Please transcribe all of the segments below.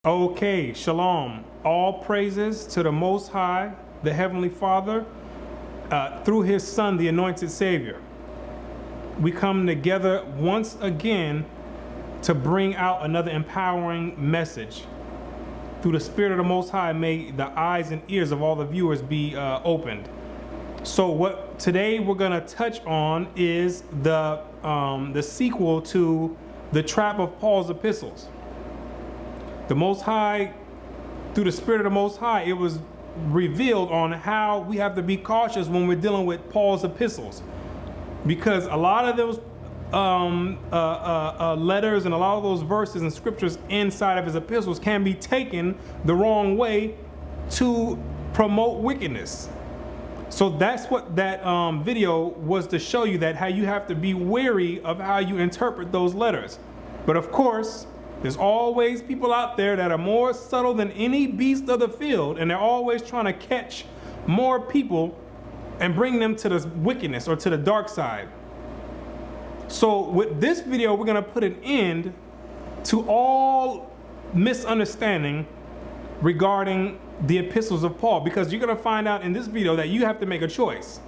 Okay, shalom. All praises to the Most High, the Heavenly Father, through His Son, the Anointed Savior. We come together once again to bring out another empowering message. Through the Spirit of the Most High, may the eyes and ears of all the viewers be opened. So what today we're going to touch on is the sequel to the trap of Paul's epistles. The Most High, through the Spirit of the Most High, it was revealed on how we have to be cautious when we're dealing with Paul's epistles. Because a lot of those letters and a lot of those verses and scriptures inside of his epistles can be taken the wrong way to promote wickedness. So that's what that video was to show you, that how you have to be wary of how you interpret those letters. But of course, there's always people out there that are more subtle than any beast of the field, and they're always trying to catch more people and bring them to the wickedness or to the dark side. So with this video, we're going to put an end to all misunderstanding regarding the epistles of Paul, because you're going to find out in this video that you have to make a choice.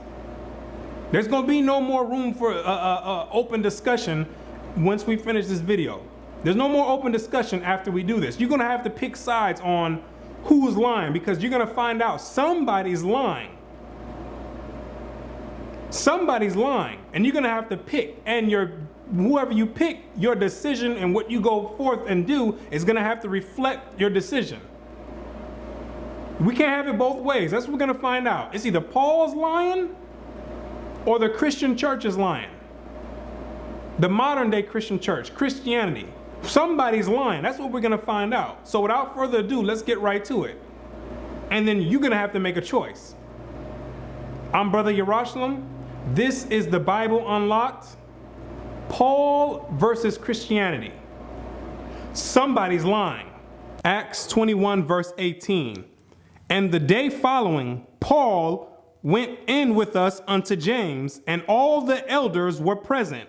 There's going to be no more room for open discussion once we finish this video. There's no more open discussion after we do this. You're going to have to pick sides on who's lying, because you're going to find out somebody's lying. Somebody's lying, and you're going to have to pick. And whoever you pick, your decision and what you go forth and do is going to have to reflect your decision. We can't have it both ways. That's what we're going to find out. It's either Paul's lying or the Christian church is lying. The modern day Christian church, Christianity. Somebody's lying. That's what we're going to find out. So without further ado, let's get right to it. And then you're going to have to make a choice. I'm Brother Yerushalayim. This is the Bible Unlocked. Paul versus Christianity. Somebody's lying. Acts 21 verse 18. And the day following, Paul went in with us unto James, and all the elders were present.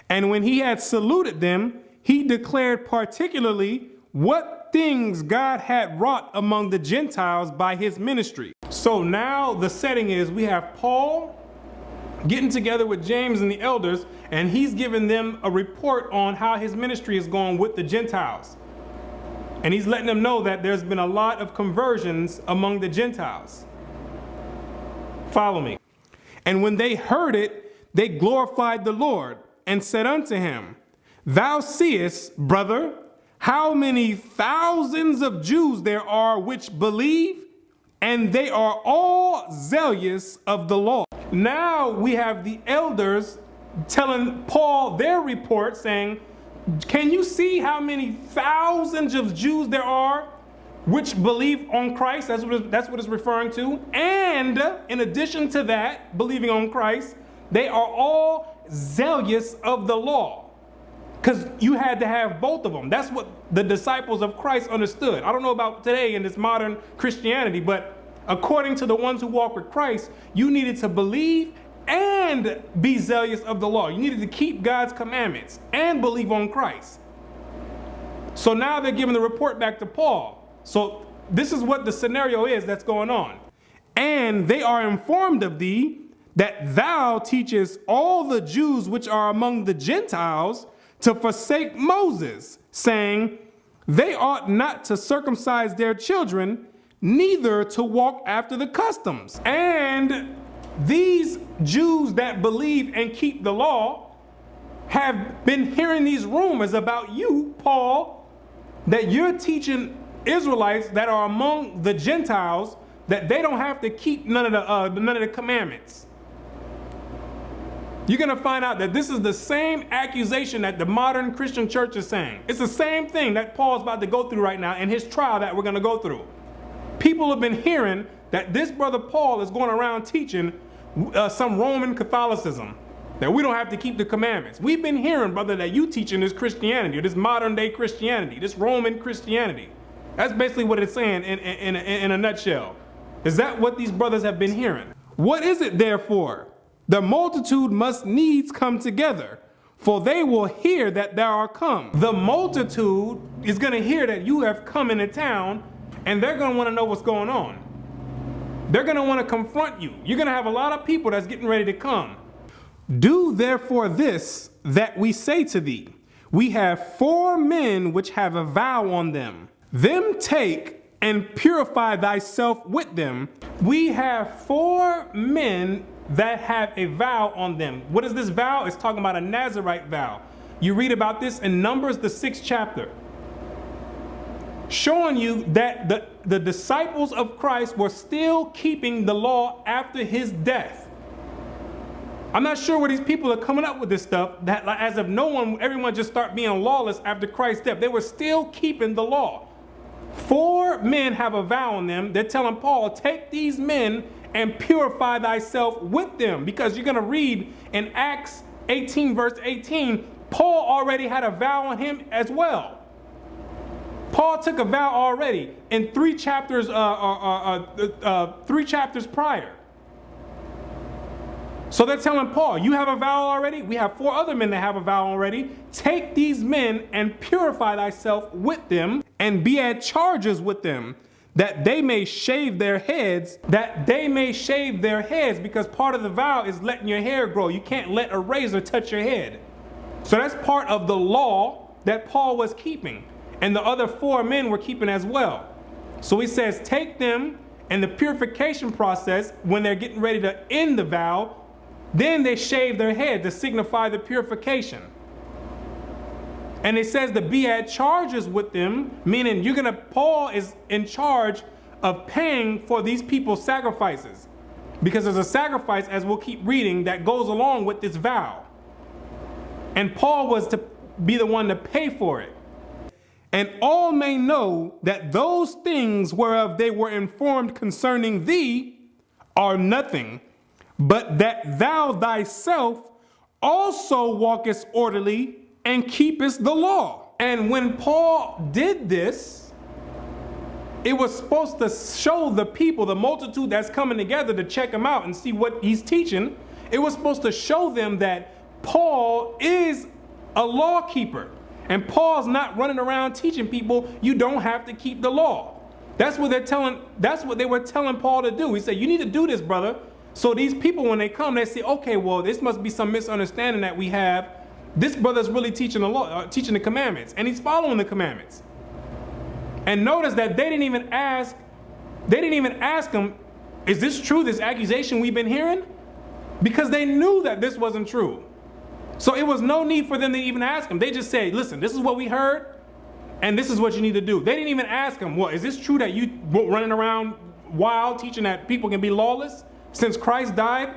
And when he had saluted them, he declared particularly what things God had wrought among the Gentiles by his ministry. So now the setting is we have Paul getting together with James and the elders, and he's giving them a report on how his ministry is going with the Gentiles. And he's letting them know that there's been a lot of conversions among the Gentiles. Follow me. And when they heard it, they glorified the Lord and said unto him, Thou seest, brother, how many thousands of Jews there are which believe, and they are all zealous of the law. Now we have the elders telling Paul their report, saying, can you see how many thousands of Jews there are which believe on Christ? That's what it's referring to. And in addition to that, believing on Christ, they are all zealous of the law. Because you had to have both of them. That's what the disciples of Christ understood. I don't know about today in this modern Christianity, but according to the ones who walk with Christ, you needed to believe and be zealous of the law. You needed to keep God's commandments and believe on Christ. So now they're giving the report back to Paul. So this is what the scenario is that's going on. And they are informed of thee that thou teachest all the Jews which are among the Gentiles to forsake Moses, saying, they ought not to circumcise their children, neither to walk after the customs. And these Jews that believe and keep the law have been hearing these rumors about you, Paul, that you're teaching Israelites that are among the Gentiles that they don't have to keep none of the commandments. You're going to find out that this is the same accusation that the modern Christian church is saying. It's the same thing that Paul's about to go through right now in his trial that we're going to go through. People have been hearing that this brother Paul is going around teaching some Roman Catholicism, that we don't have to keep the commandments. We've been hearing, brother, that you teaching this Christianity, this modern day Christianity, this Roman Christianity. That's basically what it's saying in a nutshell. Is that what these brothers have been hearing? What is it therefore? The multitude must needs come together. for they will hear that thou art come. The multitude is going to hear that you have come into town, and they're going to want to know what's going on. They're going to want to confront you. You're going to have a lot of people that's getting ready to come. Do therefore this that we say to thee. We have 4 men which have a vow on them. Them take and purify thyself with them. We have 4 men that have a vow on them. What is this vow? It's talking about a Nazirite vow. You read about this in Numbers, the 6th chapter, showing you that the disciples of Christ were still keeping the law after his death. I'm not sure where these people are coming up with this stuff, that as if everyone just start being lawless after Christ's death. They were still keeping the law. 4 men have a vow on them. They're telling Paul, take these men and purify thyself with them. Because you're going to read in Acts 18 verse 18, Paul already had a vow on him as well. Paul took a vow already in 3 chapters, 3 chapters prior. So they're telling Paul, you have a vow already? We have 4 other men that have a vow already. Take these men and purify thyself with them, and be at charges with them, that they may shave their heads, because part of the vow is letting your hair grow. You can't let a razor touch your head. So that's part of the law that Paul was keeping, and the other 4 men were keeping as well. So he says, take them, and the purification process, when they're getting ready to end the vow, then they shave their head to signify the purification. And it says to be at charges with them, meaning Paul is in charge of paying for these people's sacrifices. Because there's a sacrifice, as we'll keep reading, that goes along with this vow. And Paul was to be the one to pay for it. And all may know that those things whereof they were informed concerning thee are nothing, but that thou thyself also walkest orderly and keepest the law. And when Paul did this, it was supposed to show the people, the multitude that's coming together to check him out and see what he's teaching. It was supposed to show them that Paul is a law keeper. And Paul's not running around teaching people you don't have to keep the law. That's what they were telling Paul to do. He said, you need to do this, brother. So these people, when they come, they say, okay, well, this must be some misunderstanding that we have. This brother's really teaching the law, teaching the commandments, and he's following the commandments. And notice that they didn't even ask him, is this true, this accusation we've been hearing? Because they knew that this wasn't true. So it was no need for them to even ask him. They just said, listen, this is what we heard, and this is what you need to do. They didn't even ask him, well, is this true that you running around wild teaching that people can be lawless since Christ died?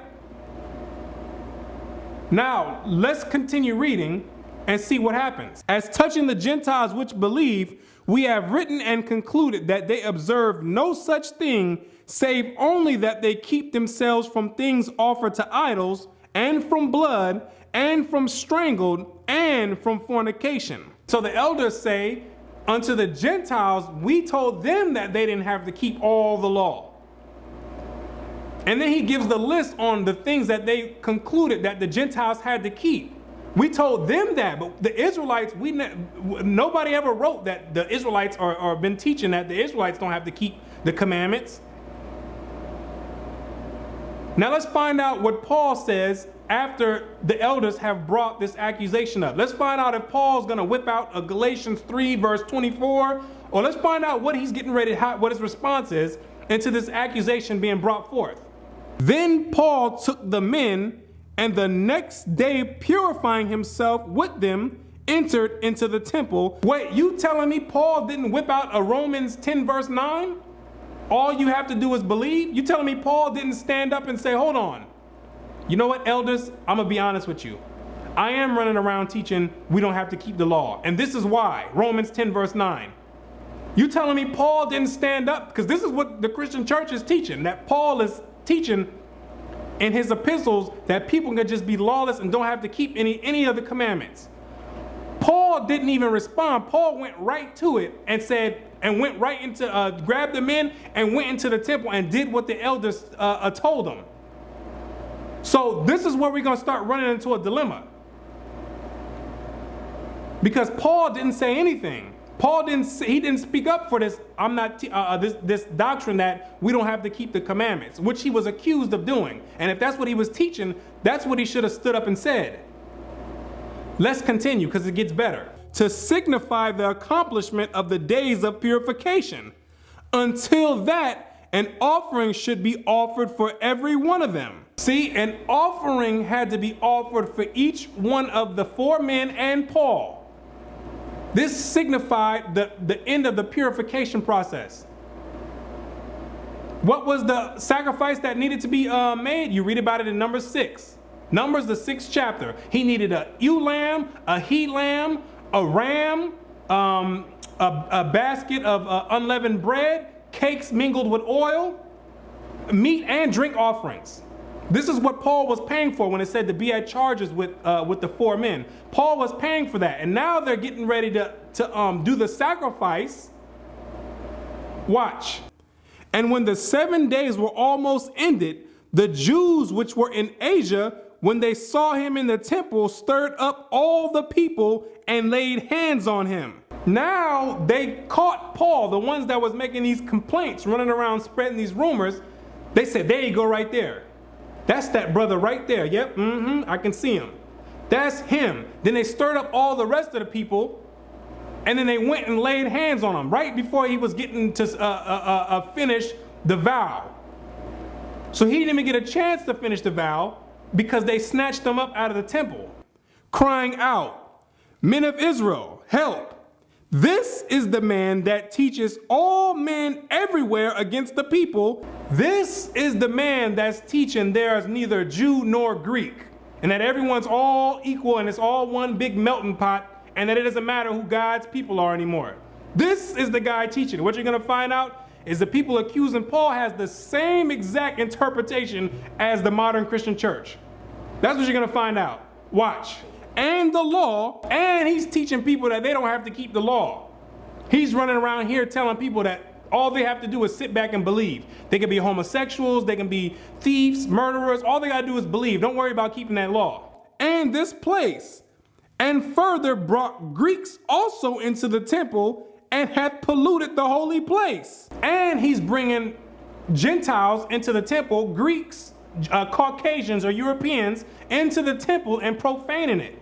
Now, let's continue reading and see what happens. As touching the Gentiles which believe, we have written and concluded that they observe no such thing, save only that they keep themselves from things offered to idols, and from blood, and from strangled, and from fornication. So the elders say, unto the Gentiles, we told them that they didn't have to keep all the law. And then he gives the list on the things that they concluded that the Gentiles had to keep. We told them that, but the Israelites, nobody ever wrote that the Israelites or been teaching that the Israelites don't have to keep the commandments. Now let's find out what Paul says after the elders have brought this accusation up. Let's find out if Paul's going to whip out a Galatians 3 verse 24, or let's find out what he's getting ready, what his response is into this accusation being brought forth. Then Paul took the men, and the next day, purifying himself with them, entered into the temple. Wait, you telling me Paul didn't whip out a Romans 10 verse 9? All you have to do is believe? You telling me Paul didn't stand up and say, hold on. You know what, elders? I'm going to be honest with you. I am running around teaching we don't have to keep the law. And this is why. Romans 10 verse 9. You telling me Paul didn't stand up? Because this is what the Christian church is teaching, that Paul is teaching in his epistles that people can just be lawless and don't have to keep any of the commandments. Paul didn't even respond. Paul went right to it and said, and went right into, grabbed the men and went into the temple and did what the elders told him. So this is where we're going to start running into a dilemma. Because Paul didn't say anything. He didn't speak up for this. I'm not this doctrine that we don't have to keep the commandments, which he was accused of doing. And if that's what he was teaching, that's what he should have stood up and said. Let's continue, because it gets better. To signify the accomplishment of the days of purification. Until that, an offering should be offered for every one of them. See, an offering had to be offered for each one of the 4 men and Paul. This signified the end of the purification process. What was the sacrifice that needed to be made? You read about it in Numbers 6. Numbers, the 6th chapter. He needed a ewe lamb, a he lamb, a ram, a basket of unleavened bread, cakes mingled with oil, meat and drink offerings. This is what Paul was paying for when it said to be at charges with the 4 men. Paul was paying for that, and now they're getting ready to do the sacrifice. Watch. And when the 7 days were almost ended, the Jews which were in Asia, when they saw him in the temple, stirred up all the people and laid hands on him. Now they caught Paul, the ones that was making these complaints, running around spreading these rumors. They said, there you go right there. That's that brother right there. Yep, I can see him. That's him. Then they stirred up all the rest of the people, and then they went and laid hands on him right before he was getting to finish the vow. So he didn't even get a chance to finish the vow because they snatched him up out of the temple, crying out, "Men of Israel, help! This is the man that teaches all men everywhere against the people. This is the man that's teaching there's neither Jew nor Greek, and that everyone's all equal and it's all one big melting pot, and that it doesn't matter who God's people are anymore." This is the guy teaching. What you're going to find out is the people accusing Paul has the same exact interpretation as the modern Christian church. That's what you're going to find out. Watch. And the law, and he's teaching people that they don't have to keep the law. He's running around here telling people that all they have to do is sit back and believe. They can be homosexuals, they can be thieves, murderers. All they got to do is believe. Don't worry about keeping that law. And this place, and further brought Greeks also into the temple, and hath polluted the holy place. And he's bringing Gentiles into the temple, Greeks, Caucasians or Europeans into the temple and profaning it.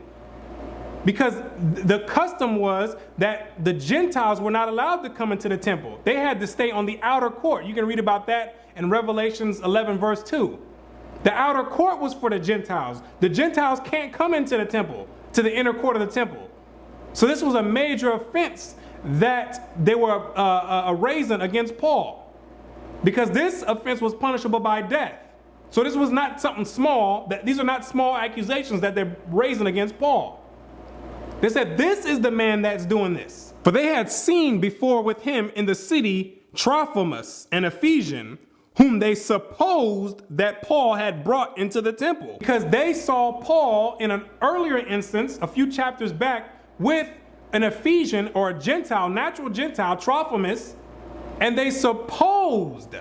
Because the custom was that the Gentiles were not allowed to come into the temple. They had to stay on the outer court. You can read about that in Revelations 11 verse 2. The outer court was for the Gentiles. The Gentiles can't come into the temple, to the inner court of the temple. So this was a major offense that they were raising against Paul, because this offense was punishable by death. So this was not something small. These are not small accusations that they're raising against Paul. They said, this is the man that's doing this. For they had seen before with him in the city Trophimus, an Ephesian, whom they supposed that Paul had brought into the temple. Because they saw Paul in an earlier instance, a few chapters back, with an Ephesian or a Gentile, natural Gentile, Trophimus, and they supposed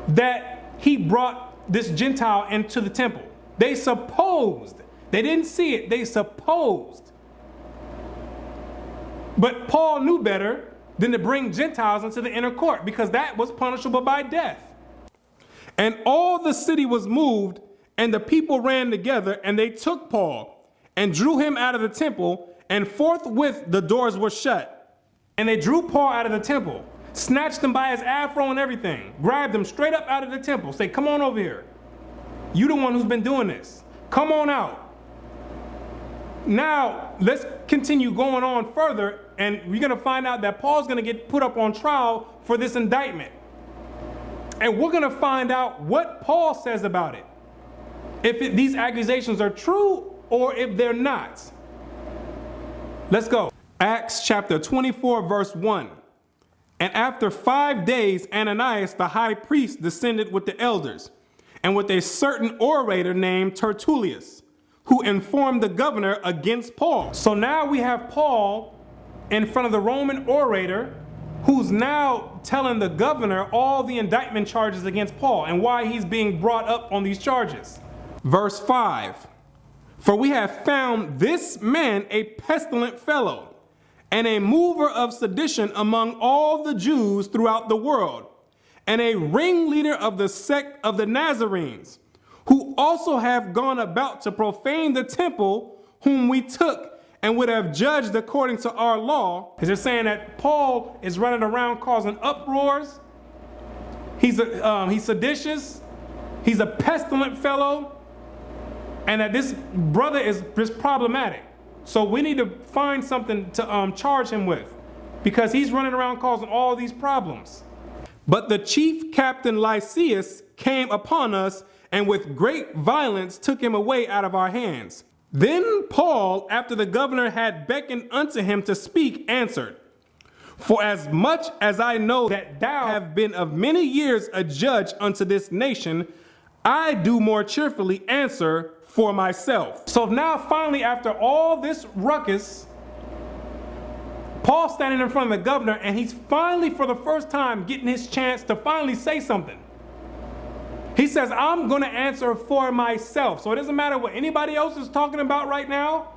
that he brought this Gentile into the temple. They supposed. They didn't see it. They supposed. But Paul knew better than to bring Gentiles into the inner court, because that was punishable by death. And all the city was moved, and the people ran together, and they took Paul and drew him out of the temple, and forthwith the doors were shut. And they drew Paul out of the temple, snatched him by his afro and everything, grabbed him straight up out of the temple, say, "Come on over here. You the one who's been doing this. Come on out." Now, let's continue going on further, and we're going to find out that Paul's going to get put up on trial for this indictment. And we're going to find out what Paul says about it, if these accusations are true or if they're not. Let's go. Acts chapter 24, verse 1. And after 5 days, Ananias the high priest descended with the elders, and with a certain orator named Tertullus, who informed the governor against Paul. So now we have Paul in front of the Roman orator, who's now telling the governor all the indictment charges against Paul and why he's being brought up on these charges. Verse 5. For we have found this man a pestilent fellow, and a mover of sedition among all the Jews throughout the world, and a ringleader of the sect of the Nazarenes, who also have gone about to profane the temple, whom we took and would have judged according to our law. Because they're saying that Paul is running around causing uproars. He's seditious. He's a pestilent fellow. And that this brother is just problematic. So we need to find something to charge him with, because he's running around causing all these problems. But the chief captain Lysias came upon us, and with great violence took him away out of our hands. Then Paul, after the governor had beckoned unto him to speak, answered, For as much as I know that thou have been of many years a judge unto this nation, I do more cheerfully answer for myself. So now finally, after all this ruckus, Paul's standing in front of the governor, and he's finally, for the first time, getting his chance to finally say something. He says, I'm going to answer for myself. So it doesn't matter what anybody else is talking about right now.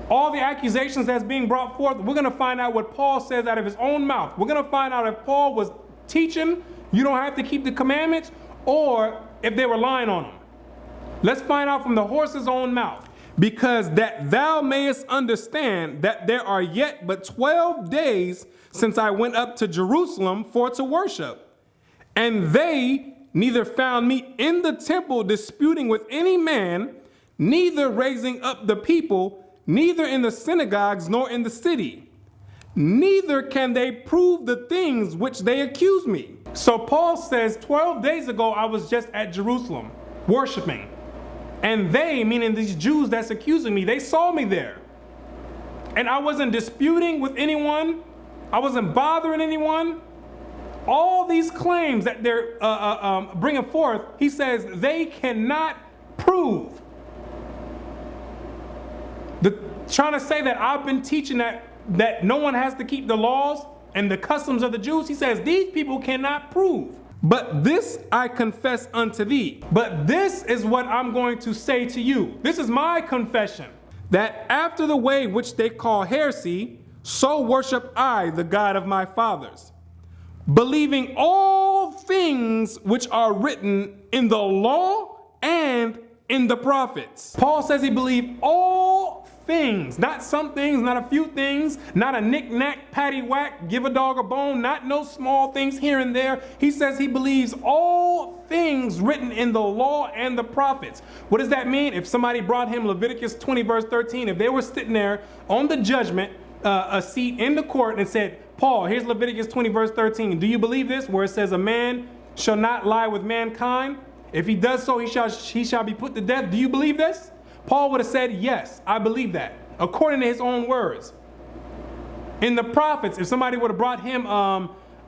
All the accusations that's being brought forth, we're going to find out what Paul says out of his own mouth. We're going to find out if Paul was teaching you don't have to keep the commandments, or if they were lying on him. Let's find out from the horse's own mouth. Because that thou mayest understand that there are yet but 12 days since I went up to Jerusalem for to worship. And they neither found me in the temple disputing with any man, neither raising up the people, neither in the synagogues nor in the city. Neither can they prove the things which they accuse me. So Paul says, 12 days ago I was just at Jerusalem worshiping. And they, meaning these Jews that's accusing me, they saw me there. And I wasn't disputing with anyone. I wasn't bothering anyone. All these claims that they're bringing forth, he says they cannot prove. Trying to say that I've been teaching that no one has to keep the laws and the customs of the Jews, he says these people cannot prove. But this I confess unto thee. But this is what I'm going to say to you. This is my confession. That after the way which they call heresy, so worship I the God of my fathers, believing all things which are written in the law and in the prophets. Paul says he believed all things, not some things, not a few things, not a knick-knack, paddywhack, give a dog a bone, not no small things here and there. He says he believes all things written in the law and the prophets. What does that mean? If somebody brought him Leviticus 20 verse 13, if they were sitting there on the judgment, a seat in the court, and said, Paul, here's Leviticus 20 verse 13. Do you believe this? Where it says a man shall not lie with mankind. If he does so, he shall be put to death. Do you believe this? Paul would have said, yes, I believe that, according to his own words. In the prophets, if somebody would have brought him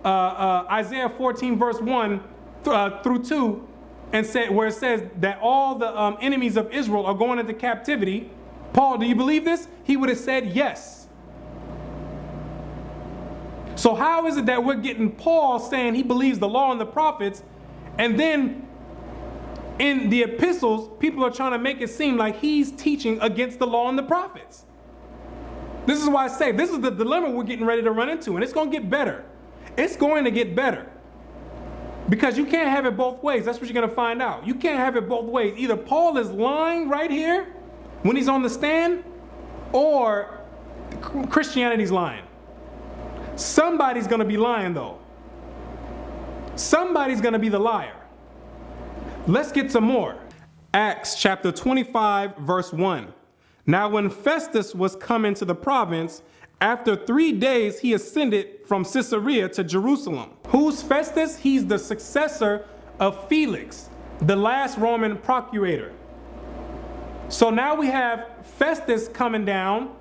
Isaiah 14 verse 1 through 2, and said, where it says that all the enemies of Israel are going into captivity, Paul, do you believe this? He would have said yes. So how is it that we're getting Paul saying he believes the law and the prophets, and then in the epistles, people are trying to make it seem like he's teaching against the law and the prophets? This is why I say this is the dilemma we're getting ready to run into, and it's going to get better. It's going to get better. Because you can't have it both ways. That's what you're going to find out. You can't have it both ways. Either Paul is lying right here when he's on the stand, or Christianity's lying. Somebody's going to be lying, though. Somebody's going to be the liar. Let's get some more. Acts chapter 25, verse 1. Now when Festus was come into the province, after 3 days he ascended from Caesarea to Jerusalem. Who's Festus? He's the successor of Felix, the last Roman procurator. So now we have Festus coming down,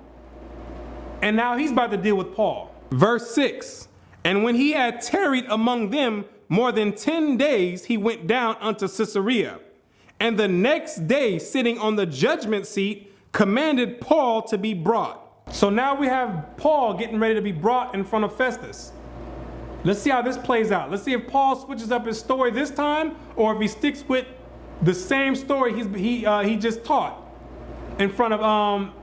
and now he's about to deal with Paul. Verse 6. And when he had tarried among them more than 10 days, he went down unto Caesarea. And the next day, sitting on the judgment seat, commanded Paul to be brought. So now we have Paul getting ready to be brought in front of Festus. Let's see how this plays out. Let's see if Paul switches up his story this time, or if he sticks with the same story he just taught. in front of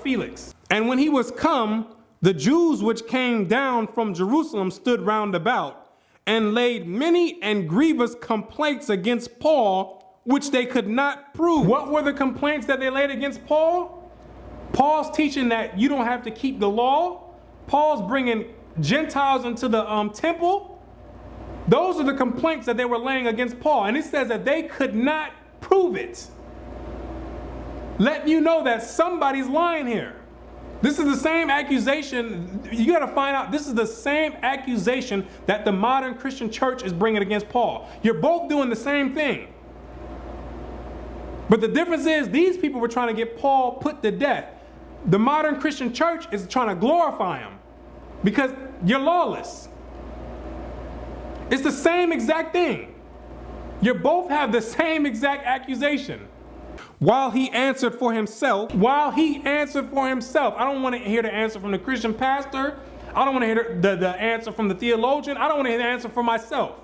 Felix. And when he was come, the Jews which came down from Jerusalem stood round about, and laid many and grievous complaints against Paul, which they could not prove. What were the complaints that they laid against Paul? Paul's teaching that you don't have to keep the law. Paul's bringing Gentiles into the temple. Those are the complaints that they were laying against Paul. And it says that they could not prove it. Letting you know that somebody's lying here. This is the same accusation. You got to find out, this is the same accusation that the modern Christian church is bringing against Paul. You're both doing the same thing. But the difference is these people were trying to get Paul put to death. The modern Christian church is trying to glorify him because you're lawless. It's the same exact thing. You both have the same exact accusation. While he answered for himself, I don't want to hear the answer from the Christian pastor. I don't want to hear the answer from the theologian. I don't want to hear the answer for myself.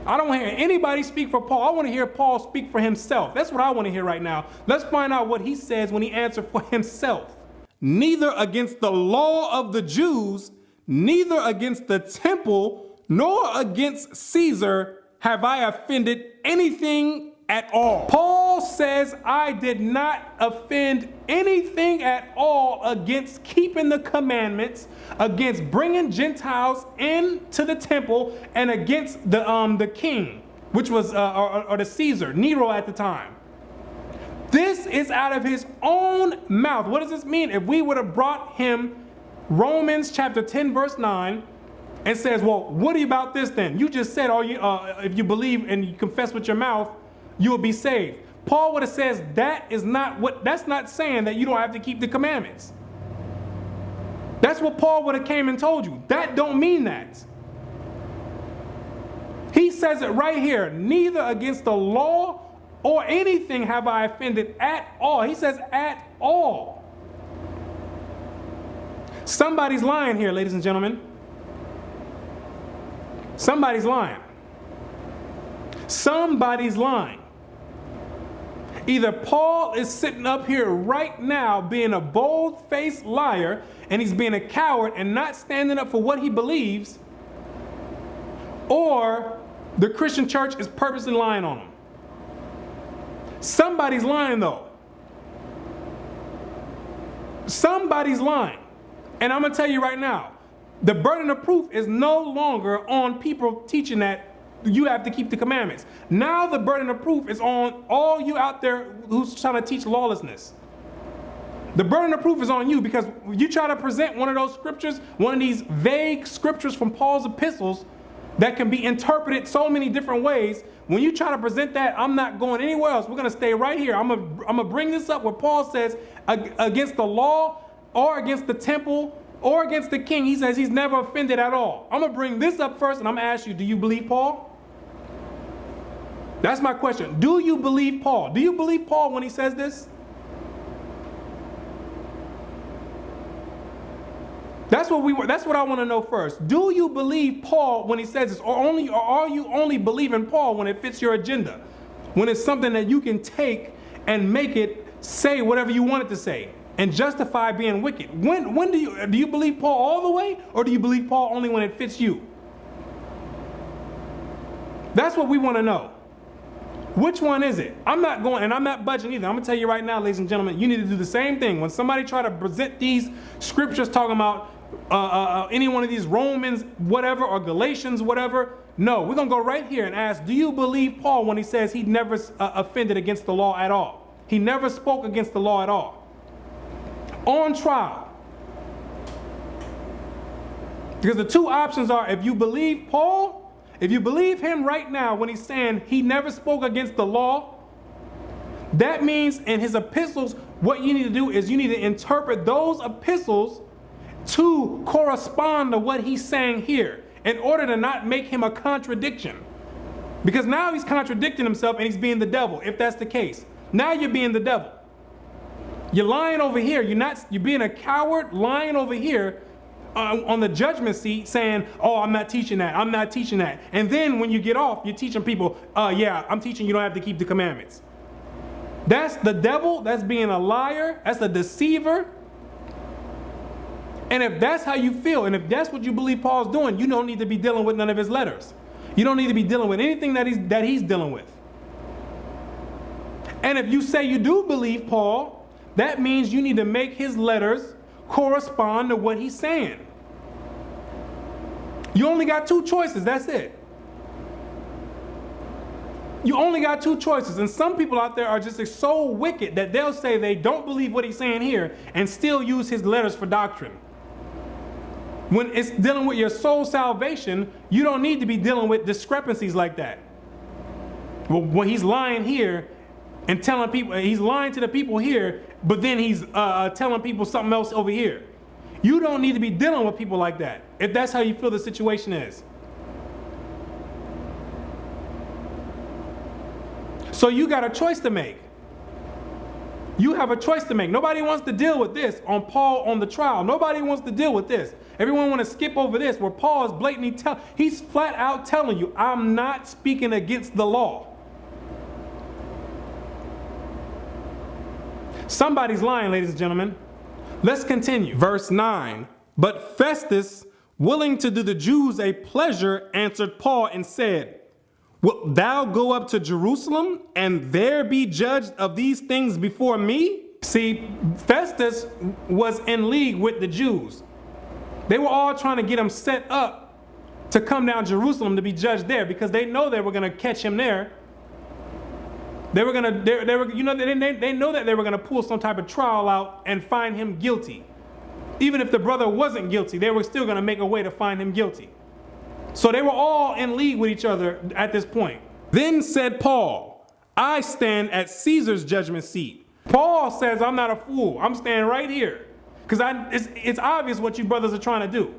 I don't want to hear anybody speak for Paul. I want to hear Paul speak for himself. That's what I want to hear right now. Let's find out what he says when he answered for himself. Neither against the law of the Jews, neither against the temple, nor against Caesar have I offended anything at all. Paul says, I did not offend anything at all against keeping the commandments, against bringing Gentiles into the temple, and against the king, which was or the Caesar, Nero at the time. This is out of his own mouth. What does this mean? If we would have brought him Romans chapter 10 verse 9 and says, well, what about this then? You just said, if you believe and you confess with your mouth, you will be saved. Paul would have says that's not saying that you don't have to keep the commandments. That's what Paul would have came and told you. That don't mean that. He says it right here. Neither against the law or anything have I offended at all. He says at all. Somebody's lying here, ladies and gentlemen. Somebody's lying. Somebody's lying. Either Paul is sitting up here right now being a bold-faced liar and he's being a coward and not standing up for what he believes, or the Christian church is purposely lying on him. Somebody's lying though. Somebody's lying. And I'm going to tell you right now, the burden of proof is no longer on people teaching that you have to keep the commandments. Now the burden of proof is on all you out there who's trying to teach lawlessness. The burden of proof is on you because you try to present one of those scriptures, one of these vague scriptures from Paul's epistles that can be interpreted so many different ways. When you try to present that, I'm not going anywhere else. We're going to stay right here. I'm going to bring this up where Paul says against the law or against the temple or against the king. He says he's never offended at all. I'm going to bring this up first and I'm going to ask you, do you believe Paul? That's my question. Do you believe Paul? Do you believe Paul when he says this? That's what I want to know first. Do you believe Paul when he says this, or are you only believing Paul when it fits your agenda? When it's something that you can take and make it say whatever you want it to say and justify being wicked? When do you believe Paul all the way, or do you believe Paul only when it fits you? That's what we want to know. Which one is it? I'm not going, and I'm not budging either. I'm going to tell you right now, ladies and gentlemen, you need to do the same thing. When somebody try to present these scriptures talking about any one of these Romans, whatever, or Galatians, whatever, no, we're going to go right here and ask, do you believe Paul when he says he never offended against the law at all? He never spoke against the law at all. On trial. Because the two options are, if you believe Paul, if you believe him right now when he's saying he never spoke against the law, that means in his epistles, what you need to do is you need to interpret those epistles to correspond to what he's saying here in order to not make him a contradiction. Because now he's contradicting himself and he's being the devil, if that's the case. Now you're being the devil. You're lying over here. You're being a coward lying over here on the judgment seat saying, oh, I'm not teaching that. I'm not teaching that. And then when you get off, you're teaching people, yeah, I'm teaching you don't have to keep the commandments. That's the devil. That's being a liar. That's a deceiver. And if that's how you feel, and if that's what you believe Paul's doing, you don't need to be dealing with none of his letters. You don't need to be dealing with anything that he's dealing with. And if you say you do believe Paul, that means you need to make his letters correspond to what he's saying. You only got two choices. That's it. You only got two choices. And some people out there are just so wicked that they'll say they don't believe what he's saying here and still use his letters for doctrine. When it's dealing with your soul salvation, you don't need to be dealing with discrepancies like that. Well, when he's lying here and telling people, he's lying to the people here, but then he's telling people something else over here. You don't need to be dealing with people like that, if that's how you feel the situation is. So you got a choice to make. You have a choice to make. Nobody wants to deal with this on Paul on the trial. Nobody wants to deal with this. Everyone want to skip over this where Paul is blatantly he's flat out telling you, I'm not speaking against the law. Somebody's lying, ladies and gentlemen. Let's continue. Verse 9. But Festus, willing to do the Jews a pleasure, answered Paul and said, Wilt thou go up to Jerusalem and there be judged of these things before me? See, Festus was in league with the Jews. They were all trying to get him set up to come down to Jerusalem to be judged there because they know they were going to catch him there. They were going to, they know that they were going to pull some type of trial out and find him guilty. Even if the brother wasn't guilty, they were still going to make a way to find him guilty. So they were all in league with each other at this point. Then said Paul, I stand at Caesar's judgment seat. Paul says, I'm not a fool. I'm standing right here. Because it's obvious what you brothers are trying to do.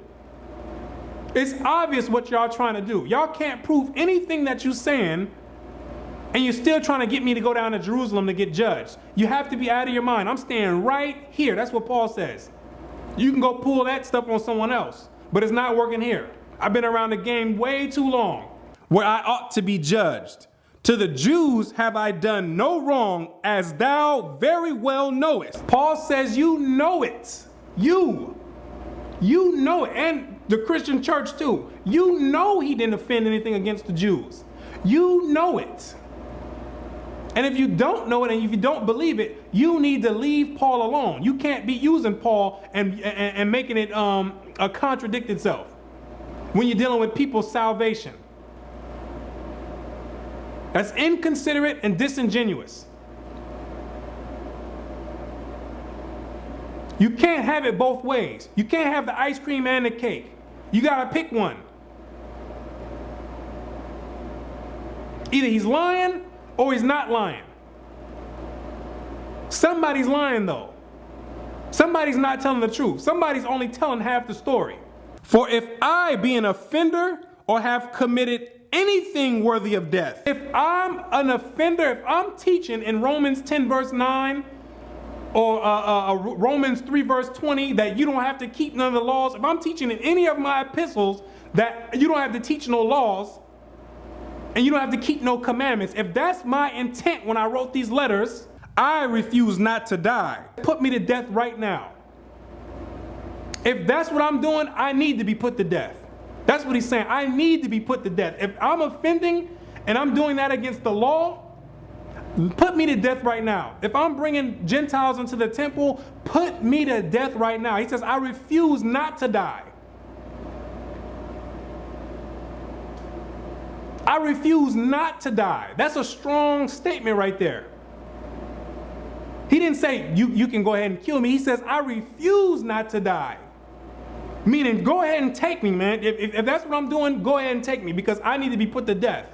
It's obvious what y'all trying to do. Y'all can't prove anything that you're saying, and you're still trying to get me to go down to Jerusalem to get judged. You have to be out of your mind. I'm standing right here. That's what Paul says. You can go pull that stuff on someone else, but it's not working here. I've been around the game way too long, where I ought to be judged. To the Jews have I done no wrong, as thou very well knowest. Paul says you know it. You know it. And the Christian church too. You know he didn't offend anything against the Jews. You know it. And if you don't know it and if you don't believe it, you need to leave Paul alone. You can't be using Paul and making it contradict itself when you're dealing with people's salvation. That's inconsiderate and disingenuous. You can't have it both ways. You can't have the ice cream and the cake. You got to pick one. Either he's lying or he's not lying. Somebody's lying though. Somebody's not telling the truth. Somebody's only telling half the story. For if I be an offender or have committed anything worthy of death. If I'm an offender, if I'm teaching in Romans 10 verse 9 or Romans 3 verse 20 that you don't have to keep none of the laws, if I'm teaching in any of my epistles that you don't have to teach no laws and you don't have to keep no commandments, if that's my intent when I wrote these letters, I refuse not to die. Put me to death right now. If that's what I'm doing, I need to be put to death. That's what he's saying. I need to be put to death. If I'm offending and I'm doing that against the law, put me to death right now. If I'm bringing Gentiles into the temple, put me to death right now. He says, I refuse not to die. I refuse not to die. That's a strong statement right there. He didn't say, you can go ahead and kill me. He says, I refuse not to die. Meaning, go ahead and take me, man. If that's what I'm doing, go ahead and take me because I need to be put to death.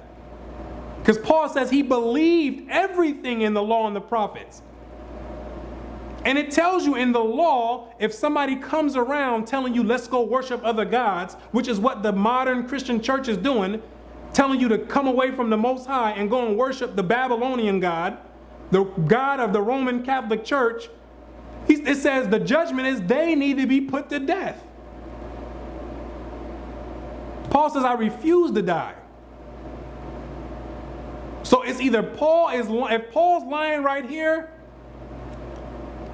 Because Paul says he believed everything in the law and the prophets. And it tells you in the law, if somebody comes around telling you, let's go worship other gods, which is what the modern Christian church is doing, telling you to come away from the Most High and go and worship the Babylonian God, the God of the Roman Catholic Church, it says the judgment is they need to be put to death. Paul says, I refuse to die. So it's either if Paul's lying right here,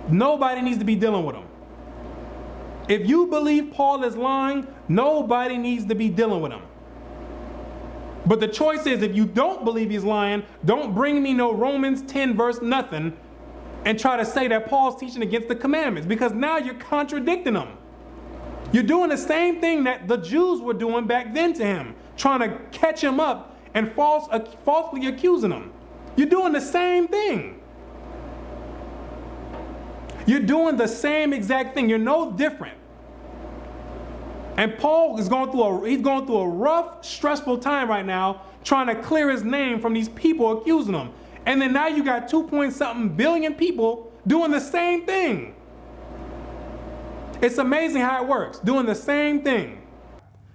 nobody needs to be dealing with him. If you believe Paul is lying, nobody needs to be dealing with him. But the choice is, if you don't believe he's lying, don't bring me no Romans 10 verse nothing and try to say that Paul's teaching against the commandments, because now you're contradicting them. You're doing the same thing that the Jews were doing back then to him, trying to catch him up and falsely accusing him. You're doing the same thing. You're doing the same exact thing. You're no different. And Paul is going through a rough, stressful time right now, trying to clear his name from these people accusing him. And then now you got 2-point-something billion people doing the same thing. It's amazing how it works, doing the same thing.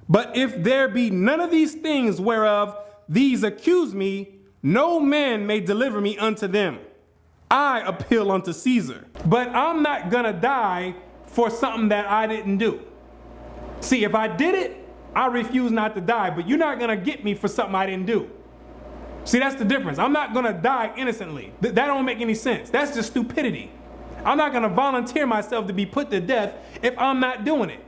But if there be none of these things whereof these accuse me, no man may deliver me unto them. I appeal unto Caesar. But I'm not gonna die for something that I didn't do. See, if I did it, I refuse not to die, but you're not gonna get me for something I didn't do. See, that's the difference. I'm not gonna die innocently. That don't make any sense. That's just stupidity. I'm not gonna volunteer myself to be put to death if I'm not doing it.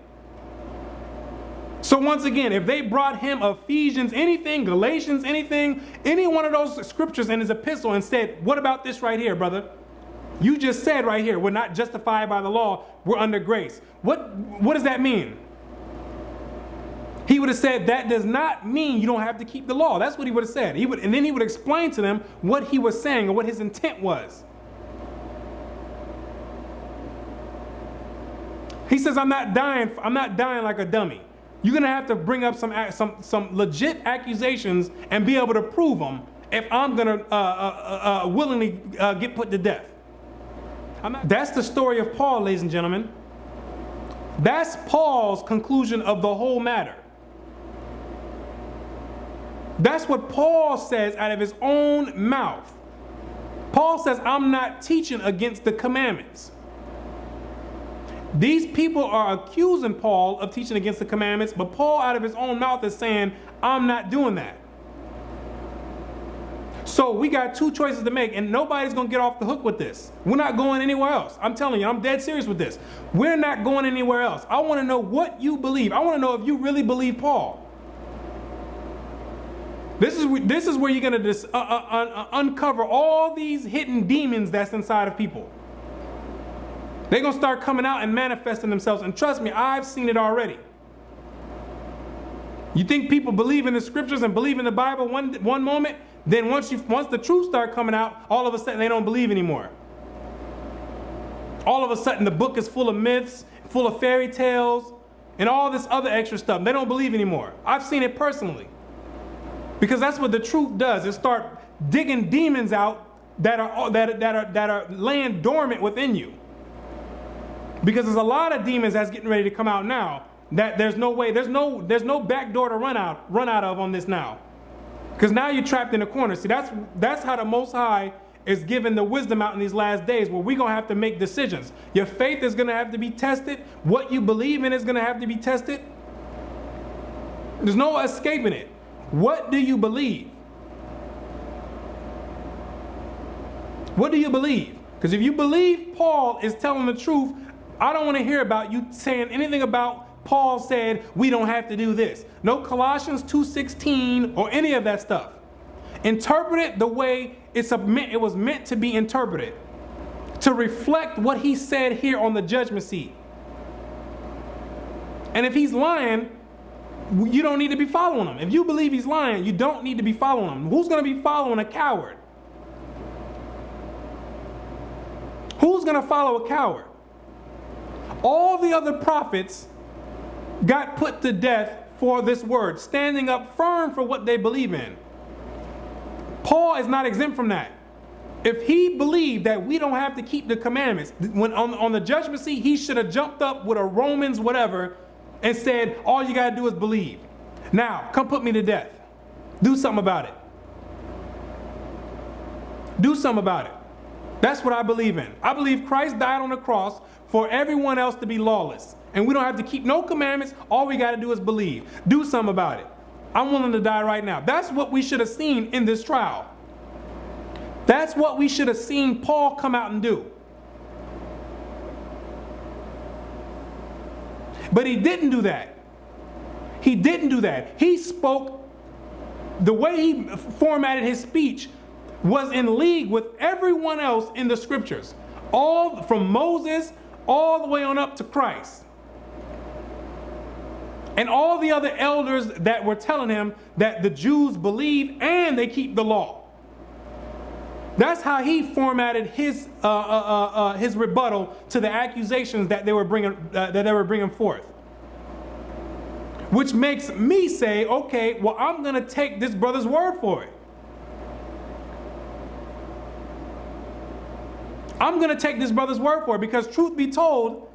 So once again, if they brought him Ephesians, anything, Galatians, anything, any one of those scriptures in his epistle and said, what about this right here, brother? You just said right here, we're not justified by the law, we're under grace. What does that mean? He would have said, that does not mean you don't have to keep the law. That's what he would have said. And then he would explain to them what he was saying or what his intent was. He says, I'm not dying like a dummy. You're going to have to bring up some legit accusations and be able to prove them if I'm going to willingly get put to death. That's the story of Paul, ladies and gentlemen. That's Paul's conclusion of the whole matter. That's what Paul says out of his own mouth. Paul says, I'm not teaching against the commandments. These people are accusing Paul of teaching against the commandments, but Paul out of his own mouth is saying, I'm not doing that. So we got two choices to make, and nobody's going to get off the hook with this. We're not going anywhere else. I'm telling you, I'm dead serious with this. We're not going anywhere else. I want to know what you believe. I want to know if you really believe Paul. This is where you're going to uncover all these hidden demons that's inside of people. They're going to start coming out and manifesting themselves. And trust me, I've seen it already. You think people believe in the scriptures and believe in the Bible one moment, then once the truth start coming out, all of a sudden they don't believe anymore. All of a sudden the book is full of myths, full of fairy tales, and all this other extra stuff. They don't believe anymore. I've seen it personally. Because that's what the truth does. It start digging demons out that are laying dormant within you. Because there's a lot of demons that's getting ready to come out now that there's no way, there's no back door to run out of on this now. Because now you're trapped in a corner. See, that's how the Most High is giving the wisdom out in these last days, where we're going to have to make decisions. Your faith is going to have to be tested. What you believe in is going to have to be tested. There's no escaping it. What do you believe? What do you believe? Because if you believe Paul is telling the truth, I don't want to hear about you saying anything about Paul said we don't have to do this. No Colossians 2:16 or any of that stuff. Interpret it the way it was meant to be interpreted, to reflect what he said here on the judgment seat. And if he's lying, you don't need to be following him. If you believe he's lying, you don't need to be following him. Who's going to be following a coward? Who's going to follow a coward? All the other prophets got put to death for this word, standing up firm for what they believe in. Paul is not exempt from that. If he believed that we don't have to keep the commandments, when on the judgment seat, he should have jumped up with a Romans whatever and said, all you got to do is believe. Now, come put me to death. Do something about it. Do something about it. That's what I believe in. I believe Christ died on the cross for everyone else to be lawless. And we don't have to keep no commandments. All we got to do is believe. Do something about it. I'm willing to die right now. That's what we should have seen in this trial. That's what we should have seen Paul come out and do. But he didn't do that. He didn't do that. He spoke, the way he formatted his speech was in league with everyone else in the scriptures. All from Moses all the way on up to Christ. And all the other elders that were telling him that the Jews believe and they keep the law. That's how he formatted his rebuttal to the accusations that they were bringing forth. Which makes me say, okay, well, I'm going to take this brother's word for it. I'm going to take this brother's word for it, because truth be told,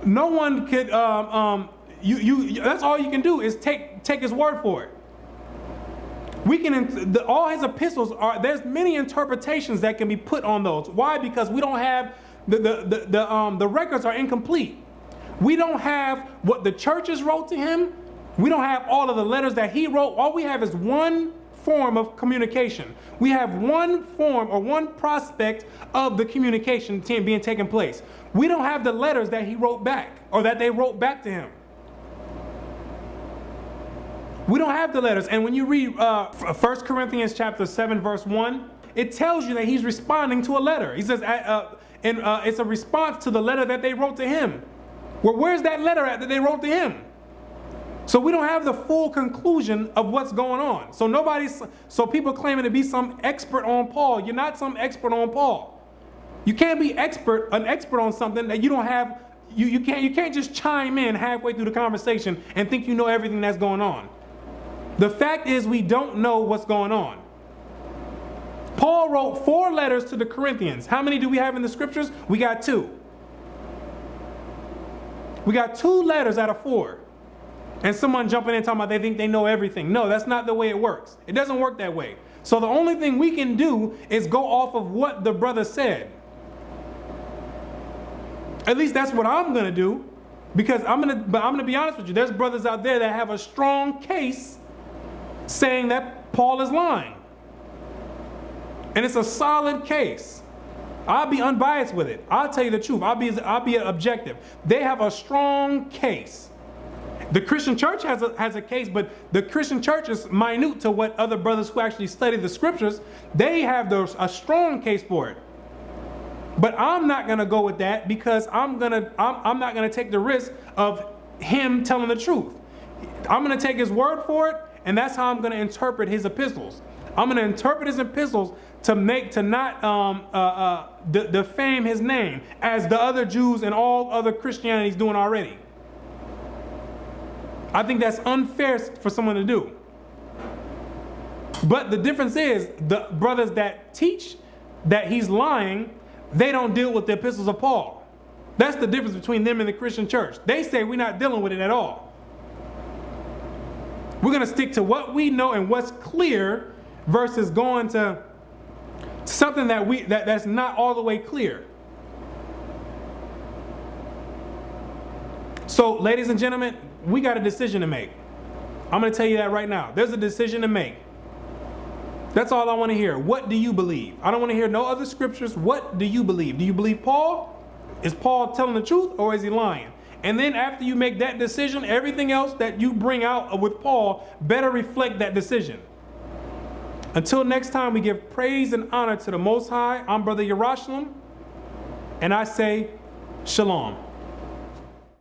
no one could. That's all you can do is take his word for it. We can all his epistles are. There's many interpretations that can be put on those. Why? Because we don't have the records are incomplete. We don't have what the churches wrote to him. We don't have all of the letters that he wrote. All we have is one form of communication. We have one form or one prospect of the communication being taken place. We don't have the letters that he wrote back or that they wrote back to him. We don't have the letters. And when you read 1 Corinthians chapter 7 verse 1, it tells you that he's responding to a letter. He says it's a response to the letter that they wrote to him. Well, where's that letter at that they wrote to him? So we don't have the full conclusion of what's going on. So people claiming to be some expert on Paul. You're not some expert on Paul. You can't be an expert on something that you don't have. You can't just chime in halfway through the conversation and think you know everything that's going on. The fact is, we don't know what's going on. Paul wrote 4 letters to the Corinthians. How many do we have in the scriptures? We got 2. We got 2 letters out of 4. And someone jumping in talking about they think they know everything. No, that's not the way it works. It doesn't work that way. So the only thing we can do is go off of what the brother said. At least that's what I'm going to do. Because I'm going to be honest with you. There's brothers out there that have a strong case saying that Paul is lying. And it's a solid case. I'll be unbiased with it. I'll tell you the truth. I'll be objective. They have a strong case. The Christian church has a case, but the Christian church is minute to what other brothers who actually study the scriptures. They have a strong case for it. But I'm not going to go with that, because I'm not going to take the risk of him telling the truth. I'm going to take his word for it, and that's how I'm going to interpret his epistles. I'm going to interpret his epistles to not defame his name as the other Jews and all other Christianity is doing already. I think that's unfair for someone to do. But the difference is, the brothers that teach that he's lying, they don't deal with the epistles of Paul. That's the difference between them and the Christian church. They say we're not dealing with it at all. We're going to stick to what we know and what's clear versus going to something that's not all the way clear. So, ladies and gentlemen, we got a decision to make. I'm going to tell you that right now. There's a decision to make. That's all I want to hear. What do you believe? I don't want to hear no other scriptures. What do you believe? Do you believe Paul? Is Paul telling the truth, or is he lying? And then after you make that decision, everything else that you bring out with Paul better reflect that decision. Until next time, we give praise and honor to the Most High. I'm Brother Yerushalayim, and I say, Shalom.